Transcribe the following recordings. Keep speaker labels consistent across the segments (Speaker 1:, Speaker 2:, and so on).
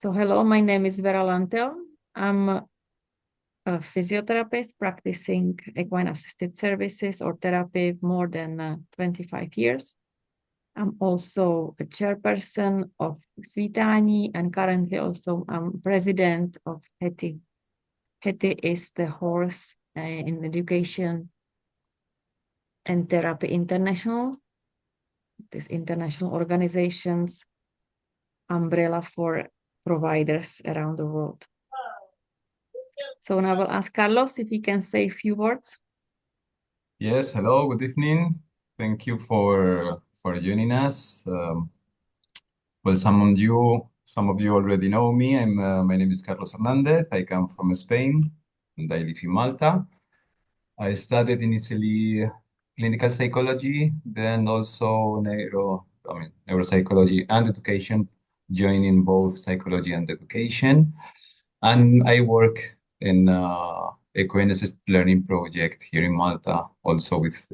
Speaker 1: So hello, my name is Vera Lantel. I'm a physiotherapist practicing equine assisted services or therapy more than 25 years. I'm also a chairperson of Svitani and currently also I'm president of HETI. HETI is the Horse in Education and Therapy International, this international organization's umbrella for providers around the world. So now I will ask Carlos if he can say a few words.
Speaker 2: Yes, hello, good evening. Thank you for joining us. Well, some of you already know me. My name is Carlos Hernandez. I come from Spain and I live in Malta. I studied initially clinical psychology, then also neuropsychology and education, joining both psychology and education. And I work in equine assisted learning project here in Malta, also with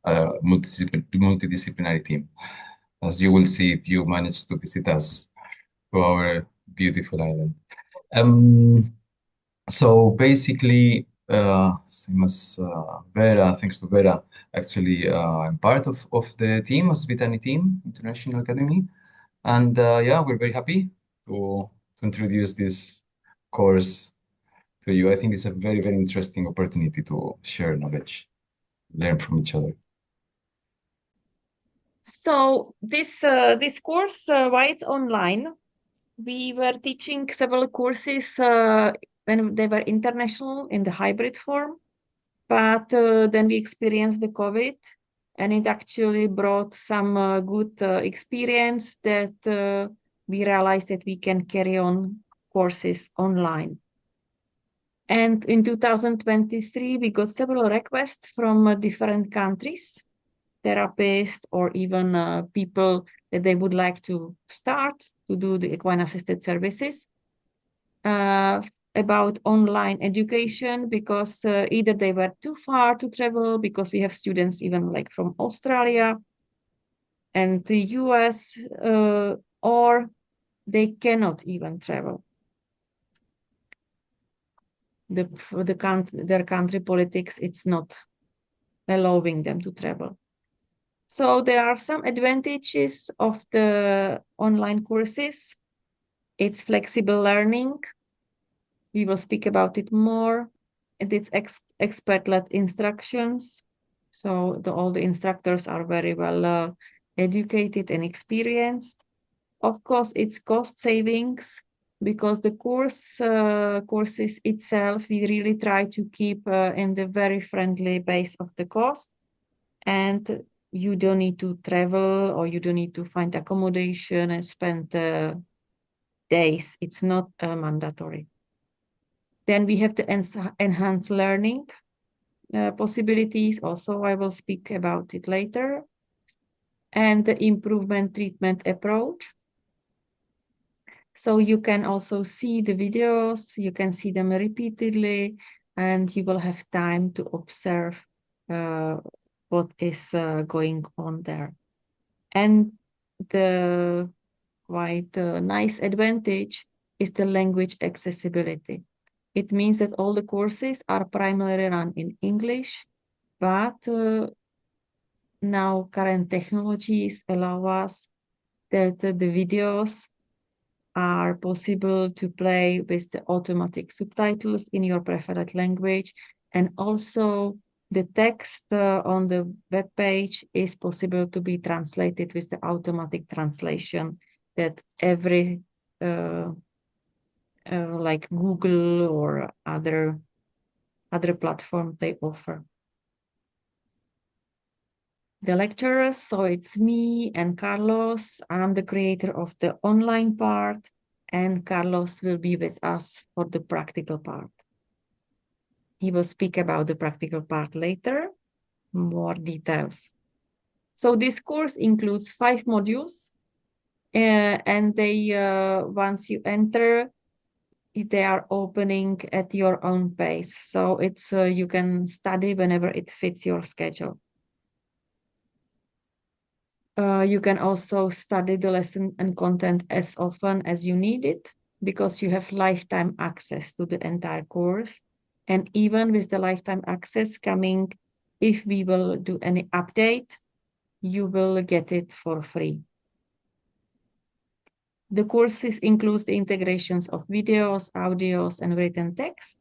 Speaker 2: a multidisciplinary team. As you will see if you manage to visit us to our beautiful island. Um, so basically, same as Vera, thanks to Vera, actually, I'm part of the team, of Svitani team, International Academy. And yeah, we're very happy to introduce this course to you. I think it's a very, very interesting opportunity to share knowledge, learn from each other.
Speaker 1: So this course, why it's online, we were teaching several courses when they were international in the hybrid form, but then we experienced the COVID, and it actually brought some good experience that we realized that we can carry on courses online. And in 2023, we got several requests from different countries, therapists or even people that they would like to start to do the equine assisted services uh, about online education because either they were too far to travel because we have students even like from Australia and the US or they cannot even travel. Their country politics, it's not allowing them to travel. So there are some advantages of the online courses. It's flexible learning. We will speak about it more. And it's expert-led instructions. So all the instructors are very well educated and experienced. Of course, it's cost savings because the courses itself, we really try to keep in the very friendly base of the cost. And you don't need to travel or you don't need to find accommodation and spend days. It's not mandatory. Then we have the enhanced learning possibilities. Also, I will speak about it later. And the improvement treatment approach. So you can also see the videos, you can see them repeatedly, and you will have time to observe what is going on there. And the quite nice advantage is the language accessibility. It means that all the courses are primarily run in English, but now current technologies allow us that the videos are possible to play with the automatic subtitles in your preferred language. And also the text on the web page is possible to be translated with the automatic translation that every like Google or other platforms they offer. The lecturers, so it's me and Carlos. I'm the creator of the online part, and Carlos will be with us for the practical part. He will speak about the practical part later, more details. So this course includes 5 modules, and they once you enter, they are opening at your own pace. So it's you can study whenever it fits your schedule. You can also study the lesson and content as often as you need it. because you have lifetime access to the entire course. And even with the lifetime access coming, if we will do any update, you will get it for free. The courses includes the integrations of videos, audios, and written text.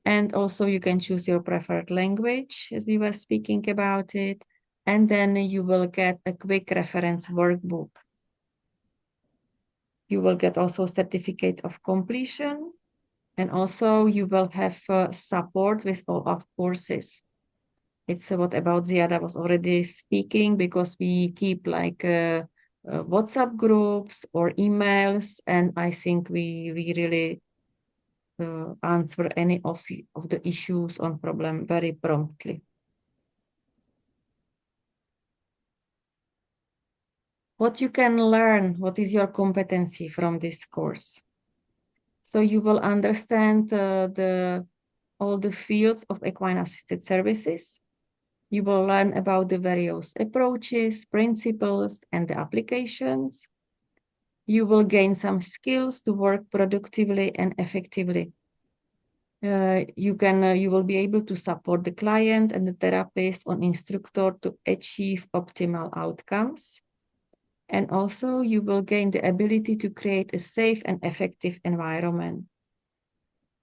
Speaker 1: And also you can choose your preferred language, as we were speaking about it. And then you will get a quick reference workbook. You will get also certificate of completion. And also you will have support with all of courses. It's what about Ziada was already speaking, because we keep like WhatsApp groups or emails. And I think we really answer any of the issues on problem very promptly. What you can learn, what is your competency from this course? So you will understand all the fields of equine assisted services. You will learn about the various approaches, principles, and the applications. You will gain some skills to work productively and effectively. You will be able to support the client and the therapist or instructor to achieve optimal outcomes. And also you will gain the ability to create a safe and effective environment,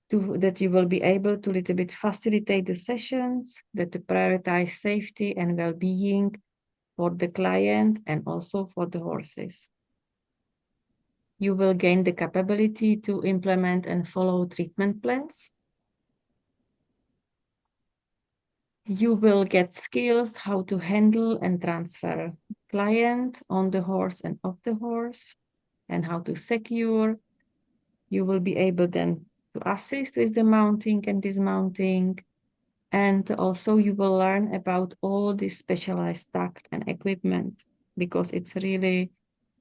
Speaker 1: that you will be able to little bit facilitate the sessions, that to prioritize safety and well-being for the client and also for the horses. You will gain the capability to implement and follow treatment plans. You will get skills how to handle and transfer client on the horse and off the horse, and how to secure. You will be able then to assist with the mounting and dismounting. And also you will learn about all this specialized tact and equipment, because it's really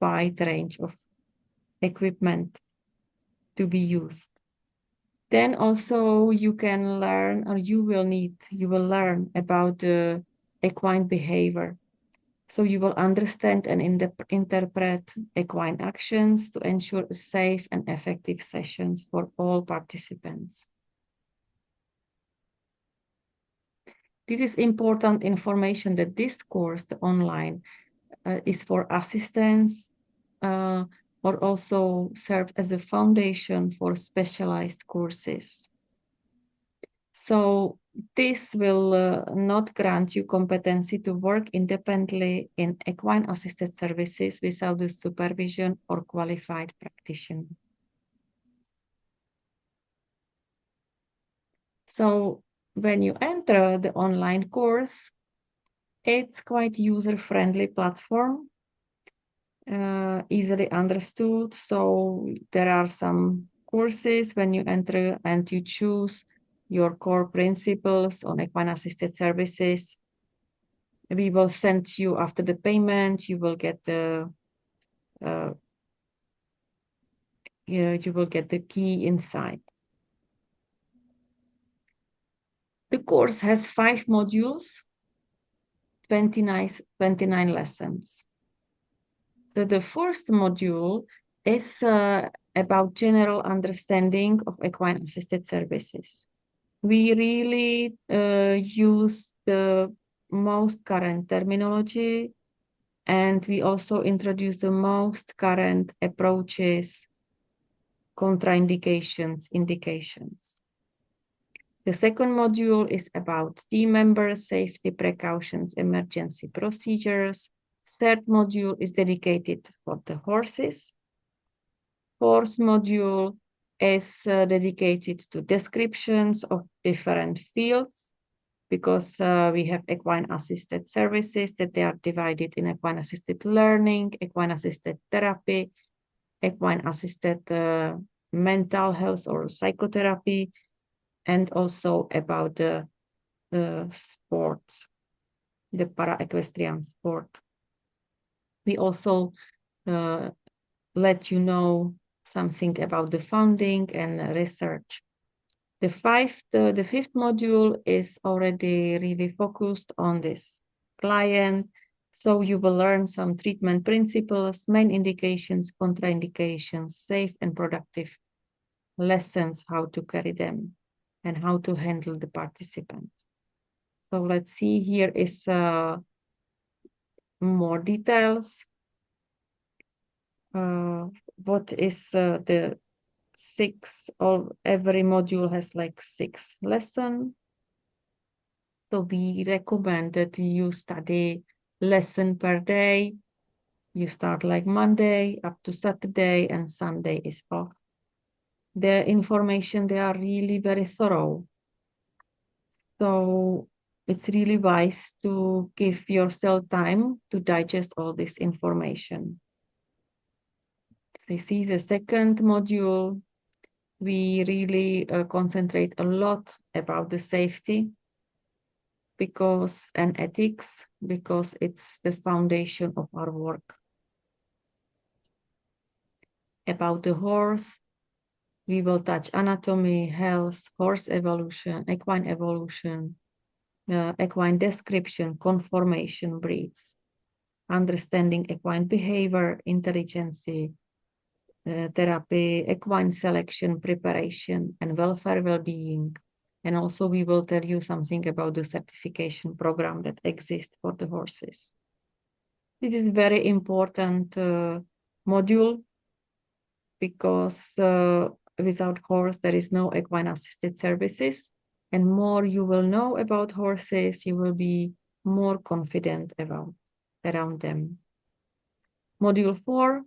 Speaker 1: wide range of equipment to be used. Then also you can learn, or you will learn about the equine behavior. So you will understand and interpret equine actions to ensure safe and effective sessions for all participants. This is important information, that this course, the online, is for assistance, or also serve as a foundation for specialized courses. So this will not grant you competency to work independently in equine assisted services without the supervision or qualified practitioner. So when you enter the online course, it's quite user-friendly platform, easily understood. So there are some courses when you enter and you choose your core principles on equine assisted services. We will send you, after the payment, you will get the key inside. The course has 5 modules, 29 lessons. So the first module is about general understanding of equine assisted services. We really use the most current terminology, and we also introduce the most current approaches, contraindications, indications. The second module is about team members, safety precautions, emergency procedures. Third module is dedicated for the horses. Fourth module is dedicated to descriptions of different fields, because we have equine assisted services that they are divided in equine assisted learning, equine assisted therapy, equine assisted mental health or psychotherapy, and also about the sports, the para-equestrian sport. We also let you know something about the funding and research. The fifth module is already really focused on this client, So you will learn some treatment principles, main indications, contraindications, safe and productive lessons, how to carry them, and how to handle the participants. So let's see, here is more details. What is the six, or every module has like 6 lessons. So we recommend that you study lesson per day. You start like Monday up to Saturday, and Sunday is off. The information, they are really very thorough. So it's really wise to give yourself time to digest all this information. So you see the second module, we really concentrate a lot about the safety and ethics, because it's the foundation of our work. About the horse, we will touch anatomy, health, horse evolution, equine description, conformation, breeds, understanding equine behavior, intelligence, therapy, equine selection, preparation, and welfare, well-being. And also we will tell you something about the certification program that exists for the horses. This is very important module, because without horse, there is no equine assisted services. And more you will know about horses, you will be more confident around them. Module 4.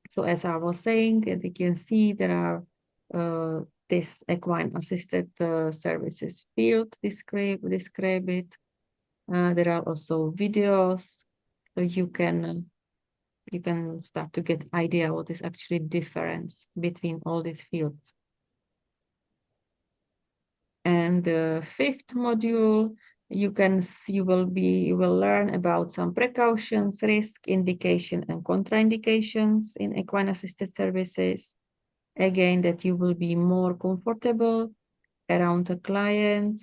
Speaker 1: So as I was saying, as you can see, there are this equine assisted services field, describe it. There are also videos, so you can start to get idea what is actually difference between all these fields. And the 5th module, you will learn about some precautions, risk, indication, and contraindications in equine assisted services. Again, that you will be more comfortable around the client,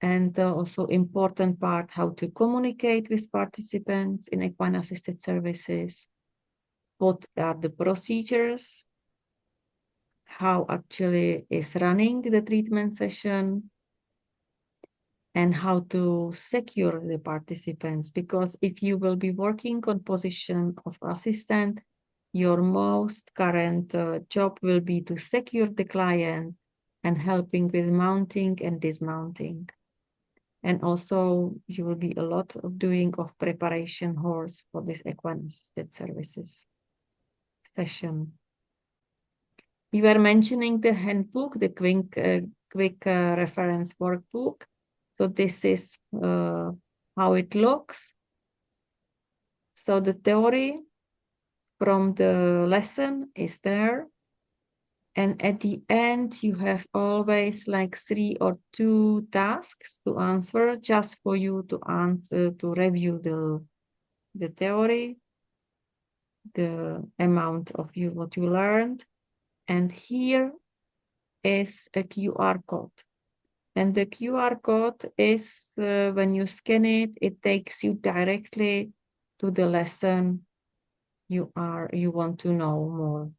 Speaker 1: and also important part, how to communicate with participants in equine assisted services. What are the procedures? How actually is running the treatment session, and how to secure the participants. Because if you will be working on position of assistant, your most current job will be to secure the client and helping with mounting and dismounting. And also you will be a lot of doing of preparation horse for this equine assisted services session. We were mentioning the handbook, the quick reference workbook. So this is how it looks. So the theory from the lesson is there. And at the end, you have always like 3 or 2 tasks to answer, just for you to answer, to review the theory, the amount of what you learned. And here is a QR code. And the QR code is, when you scan it, it takes you directly to the lesson you want to know more.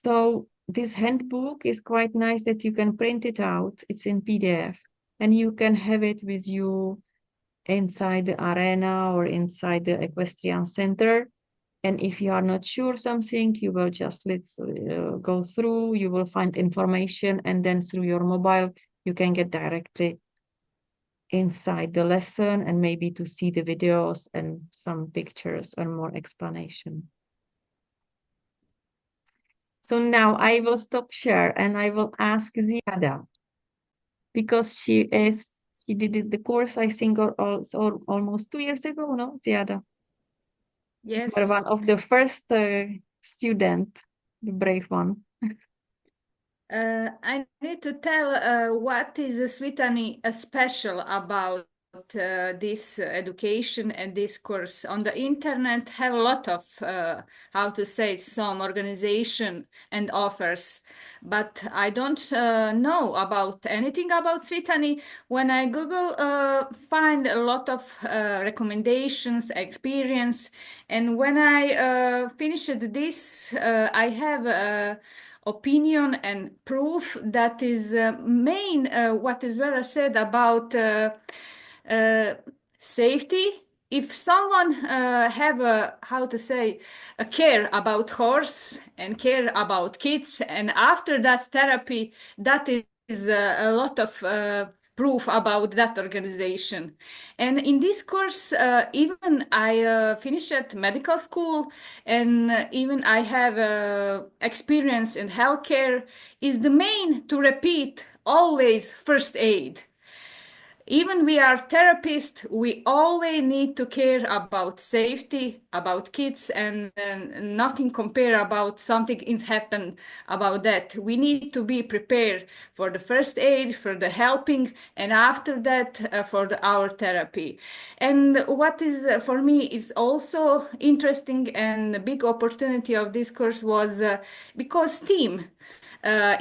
Speaker 1: So this handbook is quite nice that you can print it out. It's in PDF, and you can have it with you inside the arena or inside the equestrian center. And if you are not sure something, you will just go through, you will find information, and then through your mobile, you can get directly inside the lesson and maybe to see the videos and some pictures and more explanation. So now I will stop share and I will ask Ziada, because she did the course, I think, almost 2 years ago, no, Ziada?
Speaker 3: Yes.
Speaker 1: You were one of the first student, the brave one.
Speaker 3: I need to tell what is Svitani special about this education and this course on the internet have a lot of how to say it, some organization and offers, but I don't know about anything about Svitani. When I Google, find a lot of recommendations, experience, and when I finished this, I have opinion and proof that is main what is Vera said about safety. If someone have a how to say a care about horse and care about kids, and after that therapy, that is a lot of proof about that organization. And in this course, even I finished at medical school, and even I have experience in healthcare, is the main to repeat always first aid. Even we are therapists, we always need to care about safety, about kids, and nothing compare about something is happened about that. We need to be prepared for the first aid, for the helping, and after that for our therapy. And what is for me is also interesting and a big opportunity of this course was because team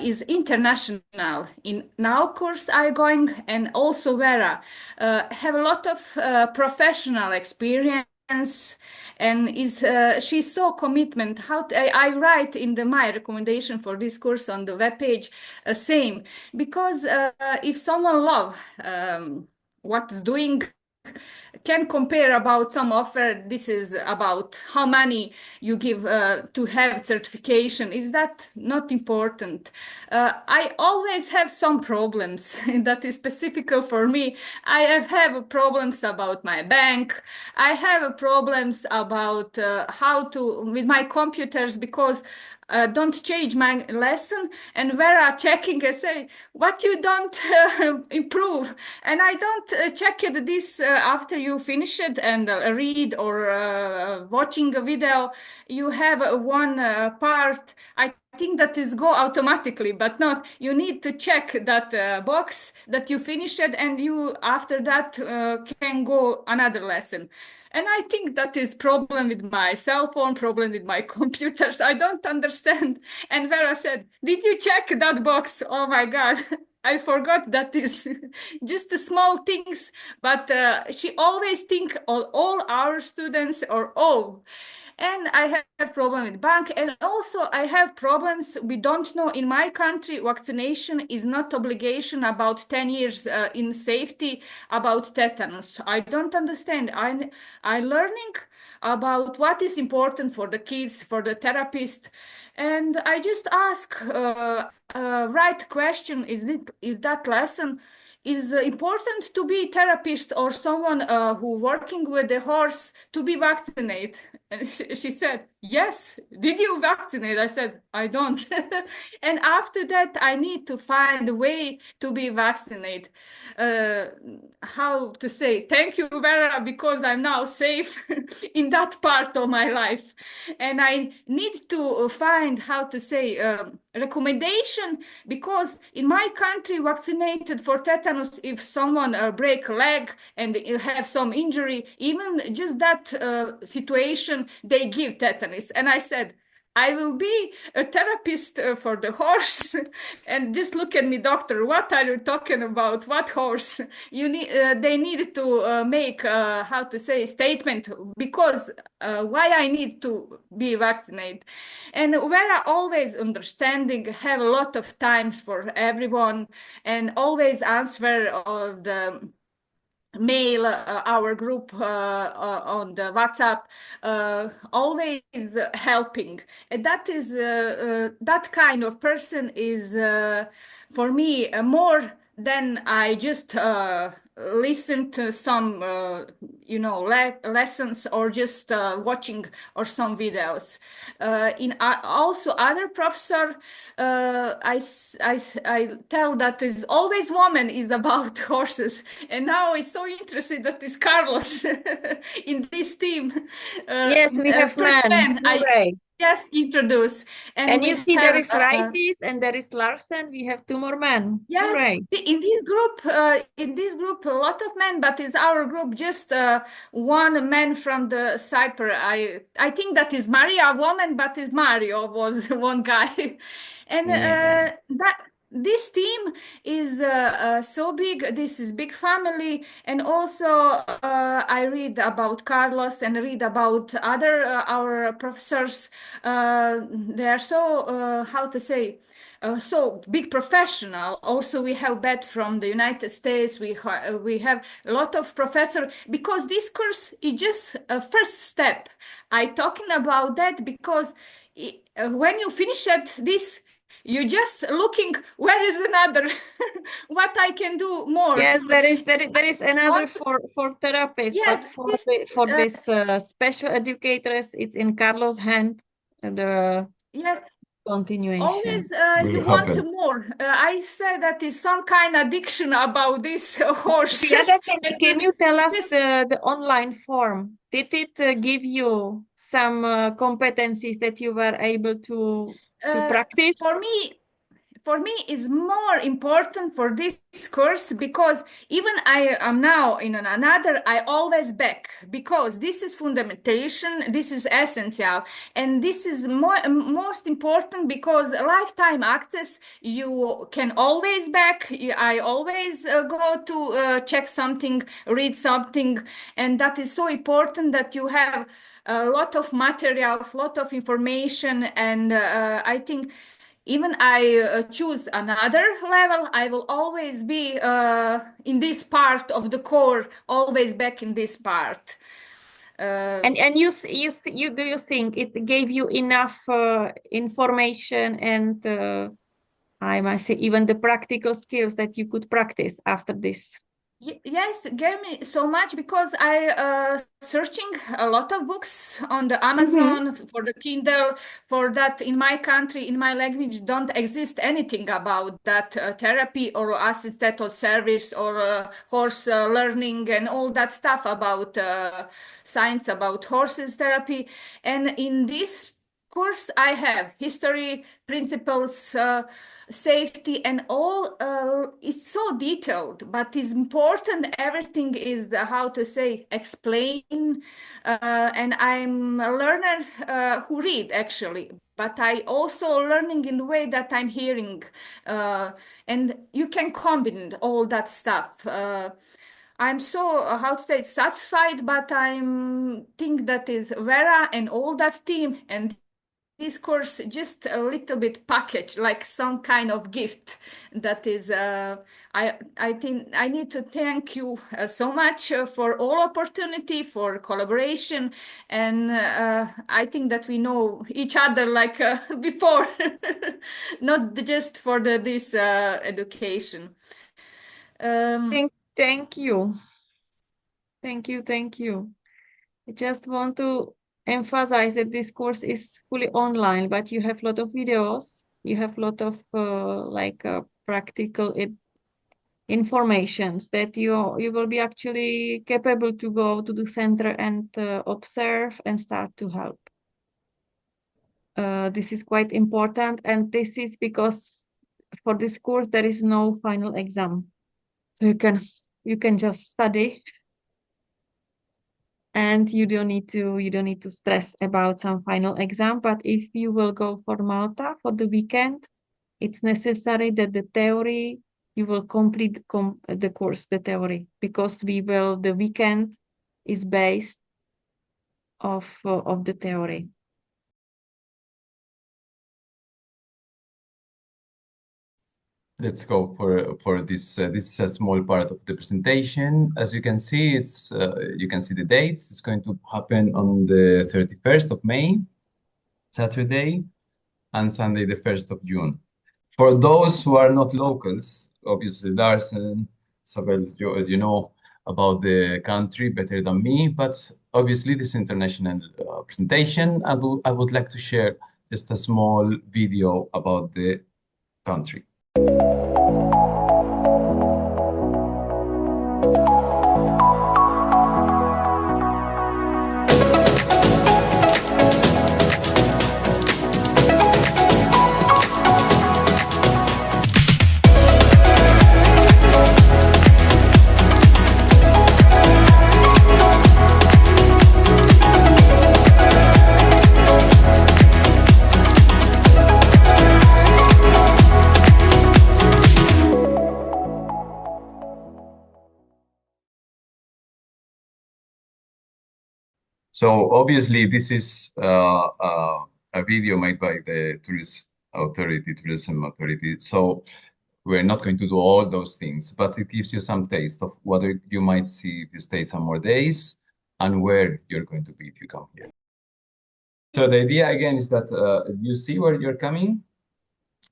Speaker 3: is international. In now course I going, and also Vera have a lot of professional experience, and is she's so commitment. I write in my recommendation for this course on the webpage same, because if someone love what's doing, can compare about some offer. This is about how many you give to have certification. Is that not important? I always have some problems that is specific for me. I have problems about my bank. I have problems about how to with my computers, because don't change my lesson, and Vera checking and say what you don't improve, and I don't check it this after you finish it and read or watching a video. You have one part, I think that is go automatically, but not, you need to check that box that you finished it, and you after that can go another lesson. And I think that is problem with my cell phone, problem with my computers. I don't understand. And Vera said, "Did you check that box?" Oh my God. I forgot that is just the small things, but she always think all our students or all. And I have problem with bank, and also I have problems. We don't know in my country, vaccination is not obligation about 10 years in safety about tetanus. I don't understand. I learning about what is important for the kids, for the therapist, and I just ask right question. Is that lesson? Is important to be therapist or someone who working with the horse to be vaccinated? And she said, yes. Did you vaccinate? I said, I don't. And after that, I need to find a way to be vaccinated. How to say, thank you, Vera, because I'm now safe in that part of my life. And I need to find how to say recommendation, because in my country, vaccinated for tetanus, if someone break a leg and have some injury, even just that situation, they give tetanus. And I said, I will be a therapist for the horse. And just look at me, doctor, what are you talking about? What horse? You need, they need to make, how to say, statement, because why I need to be vaccinated. And Vera always understanding, have a lot of times for everyone, and always answer the mail, our group on the WhatsApp, always helping. And that is that kind of person is for me more than I just listen to some lessons, or just watching or some videos. In also other professor, I tell that is always woman is about horses, and now it's so interested that is Carlos in this team.
Speaker 1: Yes, we have
Speaker 3: First
Speaker 1: men.
Speaker 3: man,
Speaker 1: Hooray.
Speaker 3: Yes, introduce.
Speaker 1: And you
Speaker 3: we
Speaker 1: see there
Speaker 3: have
Speaker 1: is Raitis and there is Larsen. We have 2 more men.
Speaker 3: yes,
Speaker 1: Hooray.
Speaker 3: in this group, a lot of men, but is our group just one man from the Cyper. I think that is Maria, a woman, but is Mario was one guy, and
Speaker 1: Yeah.
Speaker 3: that this team is so big. This is big family, and also I read about Carlos and read about other our professors. They are so how to say so big professional. Also, we have bet from the United States. We have a lot of professor because this course is just a first step. I talking about that because when you finish at this, you just looking where is another, what I can do more.
Speaker 1: Yes, there is another
Speaker 3: Want-
Speaker 1: for therapists, but
Speaker 3: yes, this
Speaker 1: for this special educators, it's in Carlos' hand, the
Speaker 3: yes.
Speaker 1: continuation.
Speaker 3: Always
Speaker 2: Will
Speaker 3: you want
Speaker 2: happen.
Speaker 3: more. I say that is some kind addiction about these
Speaker 1: Bianca,
Speaker 3: horses.
Speaker 1: can you tell us
Speaker 3: This,
Speaker 1: the online form? Did it give you some competencies that you were able to
Speaker 3: uh,
Speaker 1: practice?
Speaker 3: for me, for me is more important for this course because even I am now in another, I always back because this is fundamentation, this is essential, and this is most important because lifetime access you can always back. I always go to check something, read something, and that is so important that you have a lot of materials, lot of information, and I think even I choose another level, I will always be in this part of the core, always back in this part.
Speaker 1: And you do you think it gave you enough information and I must say even the practical skills that you could practice after this?
Speaker 3: Yes, gave me so much because I searching a lot of books on the
Speaker 1: Mhm.
Speaker 3: Amazon for the Kindle. For that, in my country, in my language, don't exist anything about that therapy or assisted or service or horse learning and all that stuff about science about horses therapy. And in this course, I have history, principles, safety, and all. It's so detailed, but it's important. Everything is how to say explain. And I'm a learner who read actually, but I also learning in the way that I'm hearing, and you can combine all that stuff. I'm so how to say satisfied, but I'm think that is Vera and all that team and this course just a little bit package like some kind of gift that is I think I need to thank you so much for all opportunity for collaboration and I think that we know each other like before not just for this education.
Speaker 1: Thank you. Thank you. I just want to emphasize that this course is fully online, but you have a lot of videos, you have a lot of practical informations that you will be actually capable to go to the center and observe and start to help. This is quite important, and this is because for this course there is no final exam, so you can just study and you don't need to stress about some final exam. But if you will go for Malta for the weekend, it's necessary that the theory you will complete the course, the theory, because the weekend is based of the theory.
Speaker 2: Let's go for this. This is a small part of the presentation. As you can see, it's you can see the dates. It's going to happen on the 31st of May, Saturday, and Sunday, the 1st of June. For those who are not locals, obviously Larsen, Isabel, you know about the country better than me, but obviously this international presentation, I would like to share just a small video about the country. So obviously this is a video made by the tourism authority. So we're not going to do all those things, but it gives you some taste of what you might see if you stay some more days and where you're going to be if you come here. So the idea again is that you see where you're coming.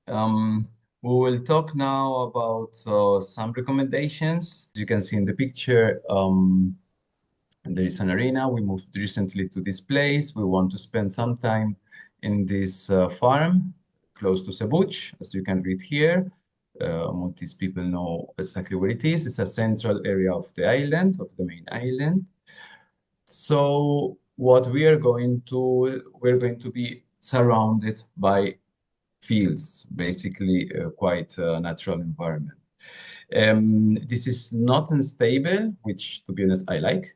Speaker 2: We will talk now about some recommendations. As you can see in the picture, there is an arena. We moved recently to this place. We want to spend some time in this farm close to Cebuch, as you can read here. Maltese people know exactly where it is. It's a central area of the island, of the main island. So what we're going to be surrounded by fields, basically quite a natural environment. This is not unstable, which to be honest, I like,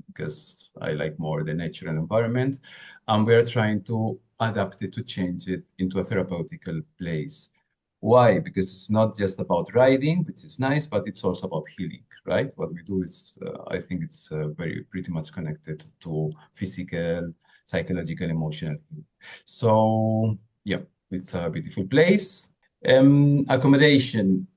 Speaker 2: because I like more the natural environment. And we are trying to adapt it to change it into a therapeutical place. Why? Because it's not just about riding, which is nice, but it's also about healing, right? What we do is, I think it's pretty much connected to physical, psychological, emotional healing. So yeah, it's a beautiful place. Accommodation.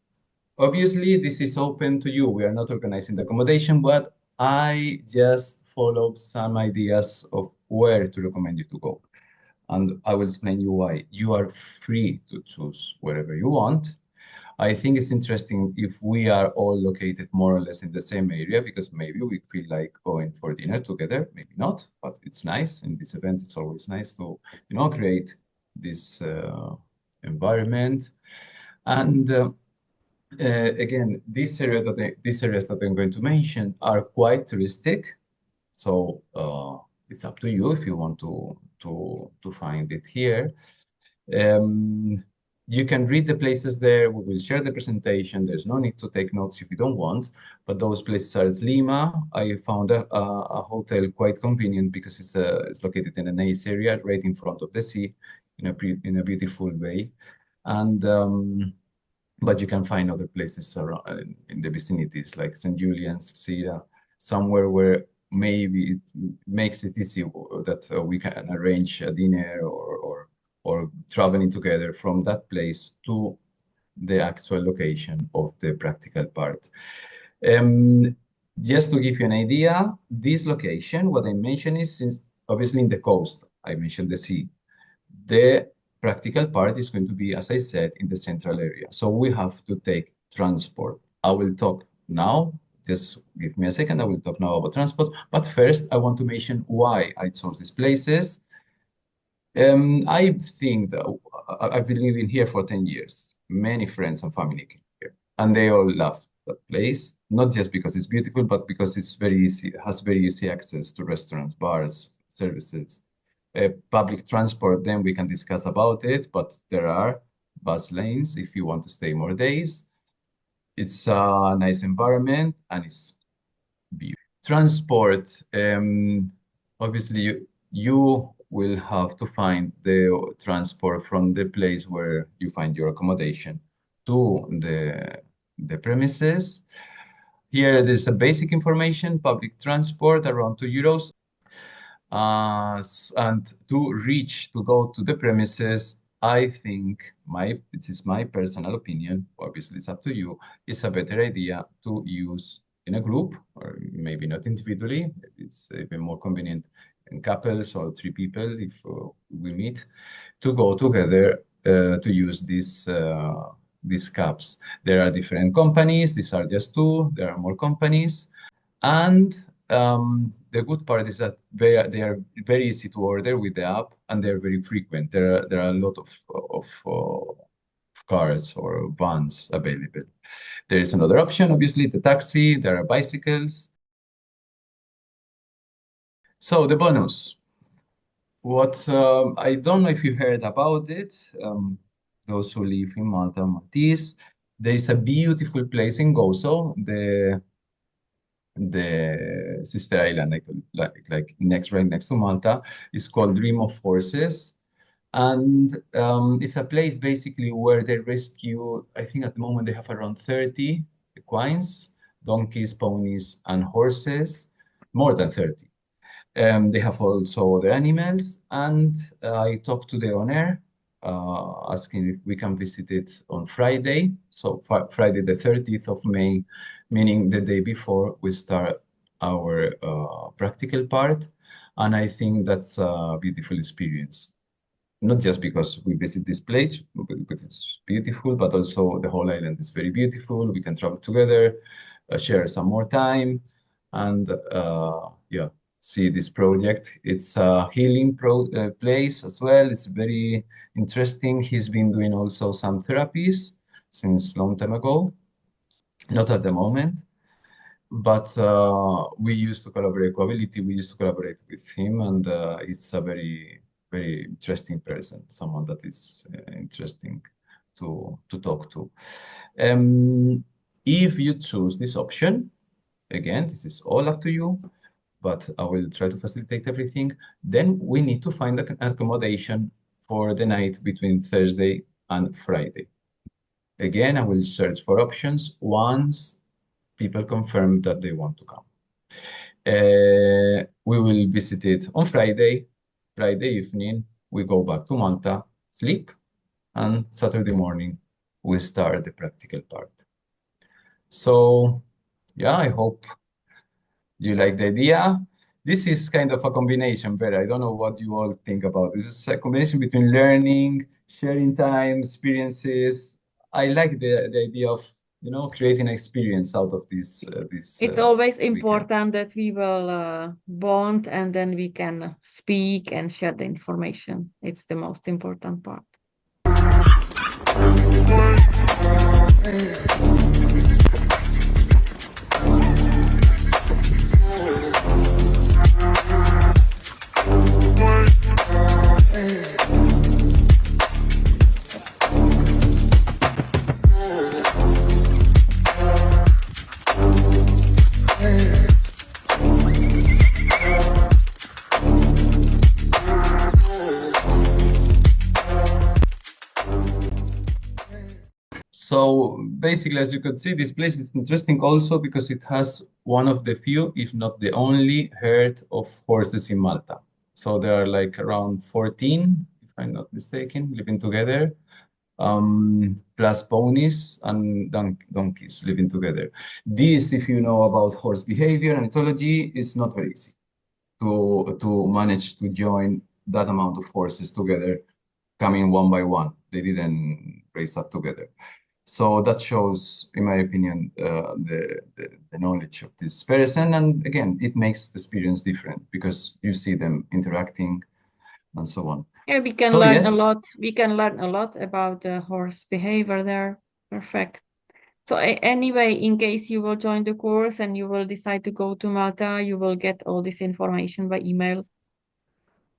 Speaker 2: Obviously, this is open to you. We are not organizing the accommodation, but I just followed some ideas of where to recommend you to go. And I will explain you why. You are free to choose wherever you want. I think it's interesting if we are all located more or less in the same area, because maybe we feel like going for dinner together, maybe not, but it's nice. In this event, it's always nice to, create this environment. And again, these areas that I'm going to mention are quite touristic. So it's up to you if you want to find it here. You can read the places there. We will share the presentation. There's no need to take notes if you don't want, but those places are Lima. I found a hotel quite convenient because it's located in a nice area right in front of the sea in a beautiful way. And but you can find other places around in the vicinities like St. Julian's, Sira, somewhere where maybe it makes it easy that we can arrange a dinner or traveling together from that place to the actual location of the practical part. Just to give you an idea, this location, what I mentioned is since obviously in the coast, I mentioned the sea. The practical part is going to be, as I said, in the central area. So we have to take transport. I will talk now. Just give me a second. I will talk now about transport. But first, I want to mention why I chose these places. I think that I've been living here for 10 years. Many friends and family came here, and they all love that place, not just because it's beautiful, but because it's very easy, has very easy access to restaurants, bars, services. Public transport, then we can discuss about it, but there are bus lanes if you want to stay more days. It's a nice environment and it's beautiful. Transport, obviously you will have to find the transport from the place where you find your accommodation to the premises. Here, there's a basic information, public transport around €2. And to go to the premises, I think this is my personal opinion, obviously it's up to you, it's a better idea to use in a group or maybe not individually. It's even more convenient in couples or 3 people if we meet to go together to use these cabs. There are different companies. These are just 2. There are more companies. And the good part is that they are very easy to order with the app, and they're very frequent. There are a lot of cars or vans available. There is another option, obviously, the taxi. There are bicycles. So the bonus. What I don't know if you heard about it. Those who live in Malta, Maltese. There is a beautiful place in Gozo, the sister island, like right next to Malta, is called Dream of Horses. And it's a place basically where they rescue, I think at the moment they have around 30 equines, donkeys, ponies, and horses, more than 30. They have also the animals, and I talked to the owner, asking if we can visit it on Friday. So Friday, the 30th of May, meaning the day before we start our practical part. And I think that's a beautiful experience. Not just because we visit this place, because it's beautiful, but also the whole island is very beautiful. We can travel together, share some more time, and yeah, see this project. It's a healing place as well. It's very interesting. He's been doing also some therapies since long time ago, not at the moment, but we used to collaborate, Coability, we used to collaborate with him, and it's a very, very interesting person, someone that is interesting to talk to. If you choose this option, again, this is all up to you, but I will try to facilitate everything. Then we need to find an accommodation for the night between Thursday and Friday. Again, I will search for options once people confirm that they want to come. We will visit it on Friday evening. We go back to Malta, sleep, and Saturday morning we start the practical part. So, yeah, I hope you like the idea. This is kind of a combination, but I don't know what you all think about it. It's a combination between learning, sharing time, experiences. I like the idea of, creating an experience out of this.
Speaker 1: It's always
Speaker 2: weekend.
Speaker 1: important that we will bond and then we can speak and share the information. It's the most important part.
Speaker 2: So basically, as you could see, this place is interesting also because it has one of the few, if not the only, herd of horses in Malta. So there are like around 14, if I'm not mistaken, living together, plus ponies and donkeys living together. This, if you know about horse behavior and ethology, is not very easy to manage to join that amount of horses together, coming one by one. They didn't race up together. So that shows, in my opinion, the knowledge of this person. And again, it makes the experience different because you see them interacting and so on.
Speaker 1: Yeah, we can
Speaker 2: So
Speaker 1: learn a
Speaker 2: yes,
Speaker 1: lot. We can learn a lot about the horse behavior there. Perfect. So anyway, in case you will join the course and you will decide to go to Malta, you will get all this information by email.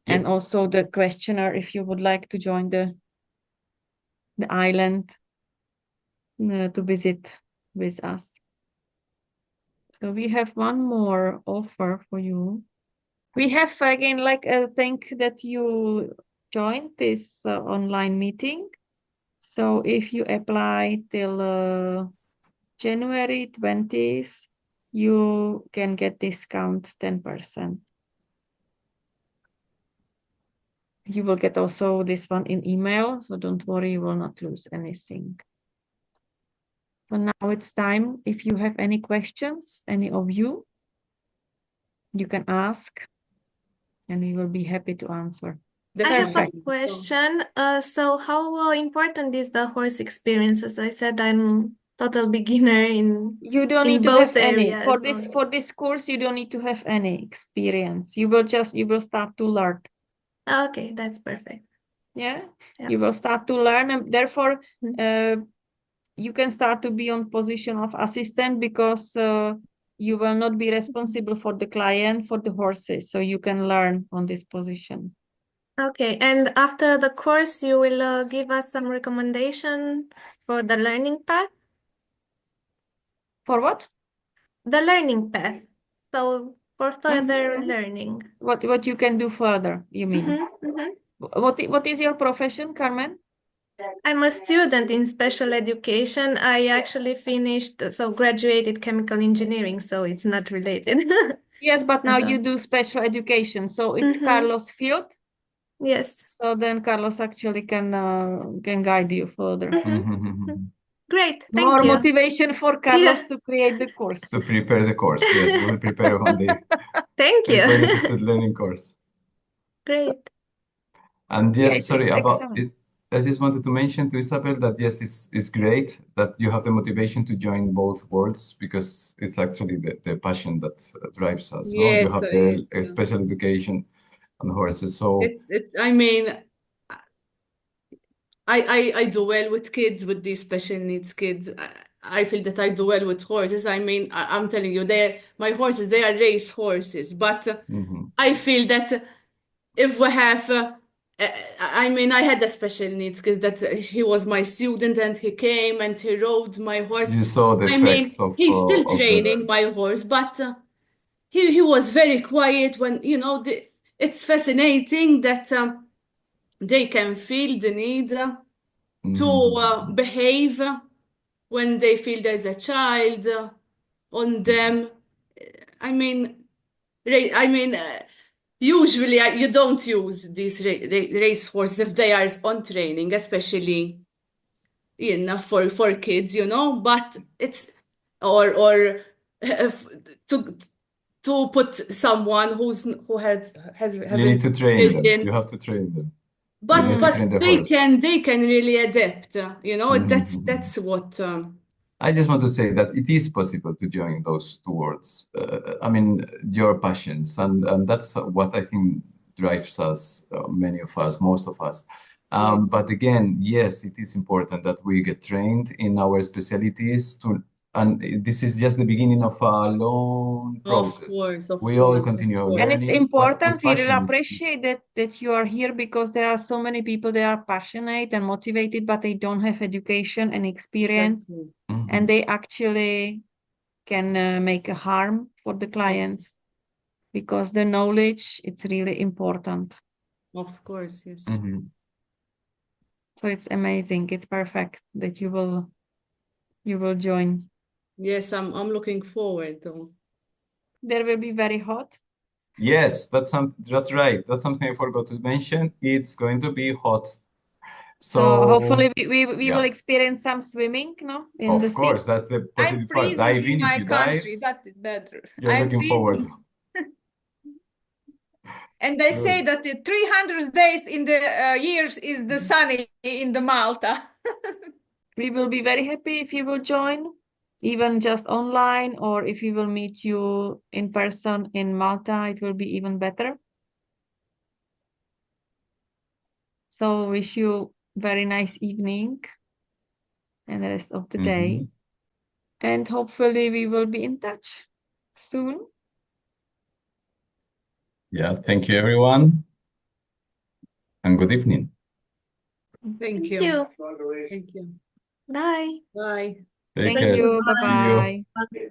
Speaker 1: And
Speaker 2: yeah.
Speaker 1: also the questionnaire if you would like to join the island to visit with us. So we have one more offer for you. We have again like thank that you joined this online meeting. So if you apply till January 20th, you can get discount 10%. You will get also this one in email, so don't worry, you will not lose anything. So now it's time. If you have any questions, any of you, you can ask and we will be happy to answer.
Speaker 3: That's
Speaker 4: I have a
Speaker 1: Perfect.
Speaker 4: question. So how important is the horse experience? As I said, I'm total beginner in
Speaker 1: You don't
Speaker 4: in
Speaker 1: need to
Speaker 4: both
Speaker 1: have any
Speaker 4: areas.
Speaker 1: for this course. You don't need to have any experience. You will start to learn.
Speaker 4: Okay, that's perfect.
Speaker 1: Yeah,
Speaker 4: Yeah.
Speaker 1: you will start to learn, and therefore
Speaker 4: Mhm.
Speaker 1: you can start to be on position of assistant because you will not be responsible for the client, for the horses, so you can learn on this position.
Speaker 4: Okay, and after the course, you will give us some recommendation for the learning path?
Speaker 1: For what?
Speaker 4: The learning path. So for further learning.
Speaker 1: What you can do further, you mean?
Speaker 4: Mhm.
Speaker 1: What is your profession, Carmen?
Speaker 4: I'm a student in special education. I actually finished, so graduated chemical engineering, so it's not related.
Speaker 1: Yes, but now
Speaker 4: And,
Speaker 1: you do special education, so it's
Speaker 4: Mhm.
Speaker 1: Carlos field.
Speaker 4: Yes.
Speaker 1: So then Carlos actually can guide you further.
Speaker 4: Mhm. Great. Thank
Speaker 1: More
Speaker 4: you.
Speaker 1: motivation for Carlos
Speaker 4: Yeah.
Speaker 1: to create the course.
Speaker 2: To prepare the course. Yes, we will prepare on the
Speaker 4: Thank you.
Speaker 2: Equinus Assisted Learning course.
Speaker 4: Great.
Speaker 2: And
Speaker 1: Yeah,
Speaker 2: yes,
Speaker 1: it's
Speaker 2: sorry about
Speaker 1: excellent.
Speaker 2: it. I just wanted to mention to Isabel that yes, it's great that you have the motivation to join both worlds because it's actually the passion that drives us. No, you
Speaker 3: Yes,
Speaker 2: have the
Speaker 3: yes.
Speaker 2: special education on horses. So
Speaker 3: It's I mean, I do well with kids, with these special needs kids. I feel that I do well with horses. I mean, I'm telling you, my horses, they are race horses. But
Speaker 2: mhm.
Speaker 3: I feel that if we have, I mean, I had a special needs because that he was my student and he came and he rode my horse.
Speaker 2: You saw the
Speaker 3: I
Speaker 2: effects
Speaker 3: mean, he's still
Speaker 2: of the.
Speaker 3: training my horse, but he was very quiet when, it's fascinating that they can feel the need to
Speaker 2: Mhm.
Speaker 3: behave when they feel there's a child on them. I mean, I mean, usually you don't use these race horses if they are on training, especially for kids, But it's or if, to put someone who has
Speaker 2: You need
Speaker 3: haven't
Speaker 2: to train them. You
Speaker 3: ridden,
Speaker 2: have to train them. You
Speaker 3: but
Speaker 2: need to
Speaker 1: Mhm.
Speaker 2: train the
Speaker 3: they
Speaker 2: horse.
Speaker 3: can really adapt.
Speaker 2: Mhm.
Speaker 3: That's what.
Speaker 2: I just want to say that it is possible to join those two worlds. I mean, your passions, and that's what I think drives us, many of us, most of us.
Speaker 3: Yes.
Speaker 2: But again, yes, it is important that we get trained in our specialties and this is just the beginning of a long
Speaker 3: Of
Speaker 2: process.
Speaker 3: course, of
Speaker 2: We all
Speaker 3: course, of
Speaker 2: continue
Speaker 1: And
Speaker 3: course.
Speaker 1: it's
Speaker 2: learning, but with
Speaker 1: important. We really
Speaker 2: passion is.
Speaker 1: appreciate that you are here because there are so many people that are passionate and motivated, but they don't have education and experience,
Speaker 3: Exactly.
Speaker 2: Mhm.
Speaker 1: and they actually can make a harm for the clients because the knowledge it's really important.
Speaker 3: Of course, yes.
Speaker 2: Mhm.
Speaker 1: So it's amazing. It's perfect that you will join.
Speaker 3: Yes, I'm looking forward to.
Speaker 1: There will be very hot.
Speaker 2: Yes, that's right. That's something I forgot to mention. It's going to be hot.
Speaker 1: So
Speaker 2: So,
Speaker 1: hopefully we will
Speaker 2: yeah,
Speaker 1: experience some swimming, no, in the
Speaker 2: of
Speaker 1: sea.
Speaker 2: course, that's the
Speaker 3: I'm
Speaker 2: positive part.
Speaker 3: freezing in
Speaker 2: Diving, if
Speaker 3: my
Speaker 2: you dive,
Speaker 3: country. That is better.
Speaker 2: you're
Speaker 3: I'm
Speaker 2: looking forward.
Speaker 3: freezing. And they say
Speaker 2: Good.
Speaker 3: that the 300 days in the years is the sunny in the Malta.
Speaker 1: We will be very happy if you will join, even just online, or if we will meet you in person in Malta, it will be even better. So wish you very nice evening and the rest of the day.
Speaker 2: Mhm.
Speaker 1: And hopefully we will be in touch soon.
Speaker 2: Yeah, thank you, everyone, and good evening.
Speaker 3: Thank
Speaker 4: Thank
Speaker 3: you.
Speaker 4: you.
Speaker 3: Thank you.
Speaker 4: Bye.
Speaker 3: Bye.
Speaker 2: Take
Speaker 1: Thank
Speaker 2: care.
Speaker 1: you.
Speaker 2: See you.
Speaker 1: Bye-bye.